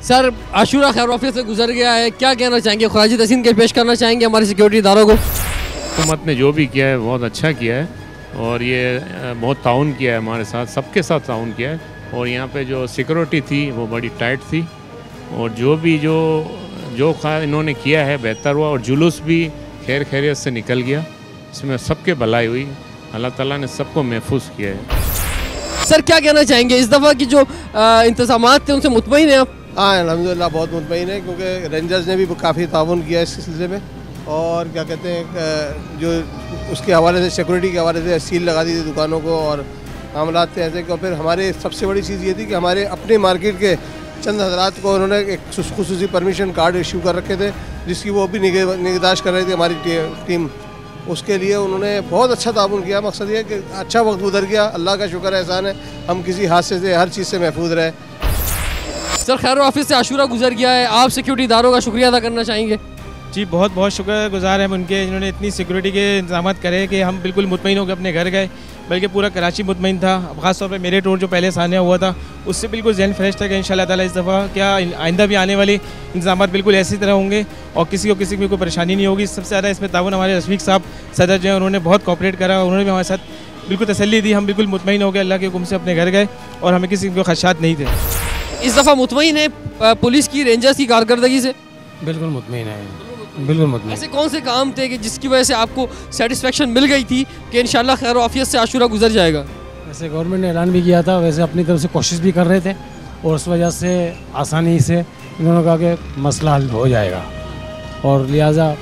Sir आशूरा खैर office से गुजर गया है, क्या कहना चाहेंगे, ख़राज तहसीन के पेश करना चाहेंगे हमारे सिक्योरिटी इदारों को? हुकूमत ने जो भी किया है बहुत अच्छा किया है और ये बहुत ताउन किया है हमारे साथ, सबके साथ ताउन किया है। और यहाँ पे जो सिक्योरिटी थी वो बड़ी टाइट थी और जो इन्होंने किया है बेहतर हुआ और जुलूस भी खैर खैरियत से निकल गया, इसमें सबके भलाई हुई, अल्लाह ताला ने सबको महफूज किया है। सर क्या कहना चाहेंगे, इस दफ़ा की जो इंतज़ामात थे उनसे मुतमईन हैं आप? हाँ अल्हम्दुलिल्लाह बहुत मुतमईन है, क्योंकि रेंजर्स ने भी काफ़ी ताउन किया इस सिलसिले में। और क्या कहते हैं, जो उसके हवाले से सिक्योरिटी के हवाले से सील लगा दी थी दुकानों को और मामला थे ऐसे। और फिर हमारे सबसे बड़ी चीज़ ये थी कि हमारे अपने मार्केट के चंद हजरात को उन्होंने एक खुसूसी परमिशन कार्ड इशू कर रखे थे, जिसकी वो भी निगहदाश्त कर रही थी हमारी टीम। उसके लिए उन्होंने बहुत अच्छा ताउन किया। मकसद ये है कि अच्छा वक्त गुजर गया, अल्लाह का शुक्र एहसान है, हम किसी हादसे से हर चीज़ से महफूज रहे। सर खैर ऑफिस से आशूरा गुजर गया है, आप सिक्योरिटी इदारों का शुक्रिया अदा करना चाहेंगे? जी बहुत बहुत शुक्रगुजार हैं उनके, इन्होंने इतनी सिक्योरिटी के इंतजाम करे कि हम बिल्कुल मुतमईन होकर अपने घर गए, बल्कि पूरा कराची मुतमईन था। ख़ास तौर पे मेरे टूर जो पहले सानिया हुआ था उससे बिल्कुल जहन फ्रेश था कि इंशाल्लाह ताला इस दफ़ा क्या आइंदा भी आने वाली इंतजाम बिल्कुल ऐसी तरह होंगे और किसी को भी कोई परेशानी नहीं होगी। सबसे ज़्यादा इसमें ताउन हमारे रफीक साहब सदर जो हैं उन्होंने बहुत कॉपरेट करा, उन्होंने भी हमारे साथ बिल्कुल तसल्ली दी, हम बिल्कुल मुतमईन हो गए, अल्लाह के हुक्म से अपने घर गए और हमें किसी को खदशात नहीं थे। इस दफ़ा मुतमईन है पुलिस की, रेंजर्स की कारकर्दगी से? बिल्कुल मुतमईन है, बिल्कुल मुतमईन। ऐसे कौन से काम थे कि जिसकी वजह से आपको सेटिस्फेक्शन मिल गई थी कि इंशाल्लाह खैर ऑफिस से आशूरा गुजर जाएगा? वैसे गवर्नमेंट ने ऐलान भी किया था, वैसे अपनी तरफ से कोशिश भी कर रहे थे और उस वजह से आसानी से इन्होंने कहा कि मसला हल हो जाएगा और लिहाजा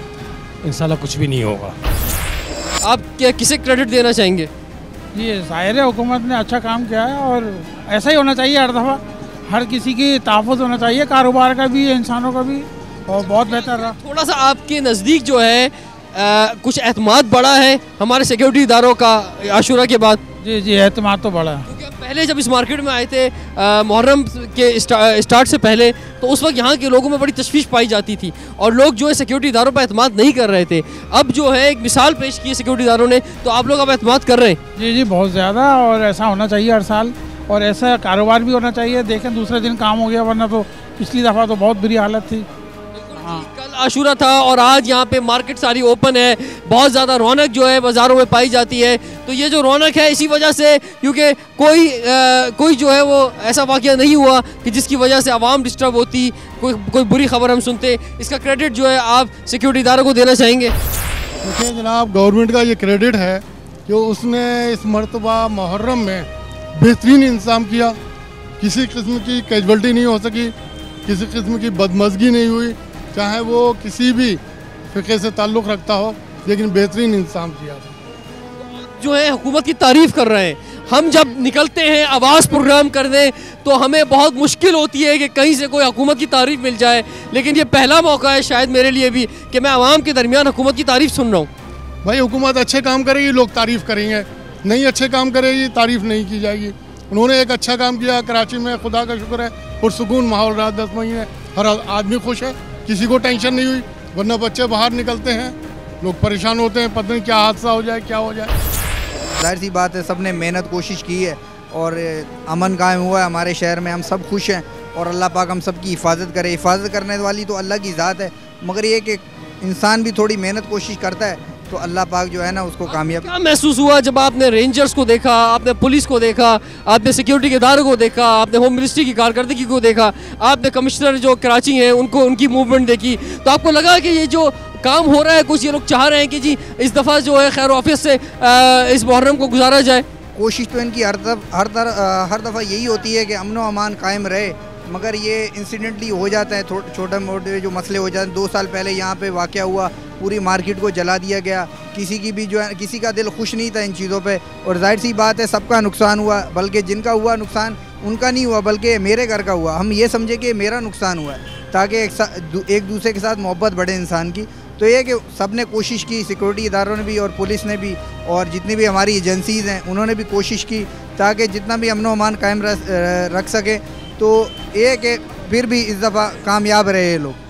इंशाल्लाह कुछ भी नहीं होगा। आप क्या किसे क्रेडिट देना चाहेंगे? जी ज़ाहिर है हुकूमत ने अच्छा काम किया है और ऐसा ही होना चाहिए हर दफ़ा, हर किसी की तहफ़्फ़ुज़ होना चाहिए, कारोबार का भी इंसानों का भी, और बहुत बेहतर रहा। थोड़ा सा आपके नज़दीक जो है कुछ एतमाद बढ़ा है हमारे सिक्योरिटी इदारों का आशूरा के बाद? जी जी एतमाद तो बढ़ा है, क्योंकि पहले जब इस मार्केट में आए थे मुहर्रम के स्टार्ट से पहले, तो उस वक्त यहाँ के लोगों में बड़ी तशवीश पाई जाती थी और लोग जो है सिक्योरिटी इदारों पर एतमाद नहीं कर रहे थे। अब जो है एक मिसाल पेश की है सिक्योरिटी इदारों ने, तो आप लोग अब एतमाद कर रहे हैं? जी जी बहुत ज़्यादा, और ऐसा होना चाहिए हर साल, और ऐसा कारोबार भी होना चाहिए। देखें दूसरे दिन काम हो गया, वरना तो पिछली दफ़ा तो बहुत बुरी हालत थी। कल आशूरा था और आज यहाँ पे मार्केट सारी ओपन है, बहुत ज़्यादा रौनक जो है बाज़ारों में पाई जाती है। तो ये जो रौनक है इसी वजह से, क्योंकि कोई जो है वो ऐसा वाक़या नहीं हुआ कि जिसकी वजह से आवाम डिस्टर्ब होती, कोई बुरी खबर हम सुनते। इसका क्रेडिट जो है आप सिक्योरिटी इदारों को देना चाहेंगे? देखिए जनाब, गवर्नमेंट का ये क्रेडिट है कि उसने इस मरतबा मुहर्रम में बेहतरीन इंतज़ाम किया, किसी किस्म की कैजुअल्टी नहीं हो सकी, किसी किस्म की बदमज़गी नहीं हुई, चाहे वो किसी भी फ़िक़े से ताल्लुक़ रखता हो, लेकिन बेहतरीन इंतज़ाम किया था। जो है हुकूमत की तारीफ़ कर रहे हैं, हम जब निकलते हैं आवाज़ प्रोग्राम करने तो हमें बहुत मुश्किल होती है कि कहीं से कोई हुकूमत की तारीफ़ मिल जाए, लेकिन ये पहला मौका है शायद मेरे लिए भी कि मैं आवाम के दरमियान हुकूमत की तारीफ़ सुन रहा हूँ। भाई हुकूमत अच्छे काम करेगी, लोग तारीफ़ करेंगे, नहीं अच्छे काम करेगी तारीफ़ नहीं की जाएगी। उन्होंने एक अच्छा काम किया कराची में, खुदा का शुक्र है, पुरसुकून माहौल रहा 10 महीने, हर आदमी खुश है, किसी को टेंशन नहीं हुई। वरना बच्चे बाहर निकलते हैं, लोग परेशान होते हैं, पता नहीं क्या हादसा हो जाए, क्या हो जाए। जाहिर सी बात है, सब ने मेहनत कोशिश की है और अमन कायम हुआ है हमारे शहर में, हम सब खुश हैं और अल्लाह पाक हम सब की हिफाजत करे। हिफाजत करने वाली तो अल्लाह की ज़ात है, मगर ये कि इंसान भी थोड़ी मेहनत कोशिश करता है तो अल्लाह पाक जो है ना उसको कामयाब। क्या महसूस हुआ जब आपने रेंजर्स को देखा, आपने पुलिस को देखा, आपने सिक्योरिटी के इदारों को देखा, आपने होम मिनिस्ट्री की कारकर्दगी को देखा, आपने कमिश्नर जो कराची हैं उनकी मूवमेंट देखी, तो आपको लगा कि ये जो काम हो रहा है, कुछ ये लोग चाह रहे हैं कि जी इस दफ़ा जो है खैर ऑफिस से इस मुहर्रम को गुजारा जाए? कोशिश तो इनकी हर दफ़ा यही होती है कि अमन व अमान कायम रहे, मगर ये इंसिडेंटली हो जाता है, छोटे मोटे जो मसले हो जाते हैं। 2 साल पहले यहाँ पे वाक़या हुआ, पूरी मार्केट को जला दिया गया, किसी की भी जो है किसी का दिल खुश नहीं था इन चीज़ों पे, और जाहिर सी बात है सबका नुकसान हुआ, बल्कि जिनका हुआ नुकसान उनका नहीं हुआ बल्कि मेरे घर का हुआ। हम ये समझे कि मेरा नुकसान हुआ है ताकि एक दूसरे के साथ मोहब्बत बढ़े इंसान की। तो ये कि सब ने कोशिश की, सिक्योरिटी इदारों ने भी और पुलिस ने भी और जितनी भी हमारी एजेंसीज़ हैं उन्होंने भी कोशिश की ताकि जितना भी अमन व अमान कायम रख सके। तो ये कि फिर भी इस दफ़ा कामयाब रहे ये लोग।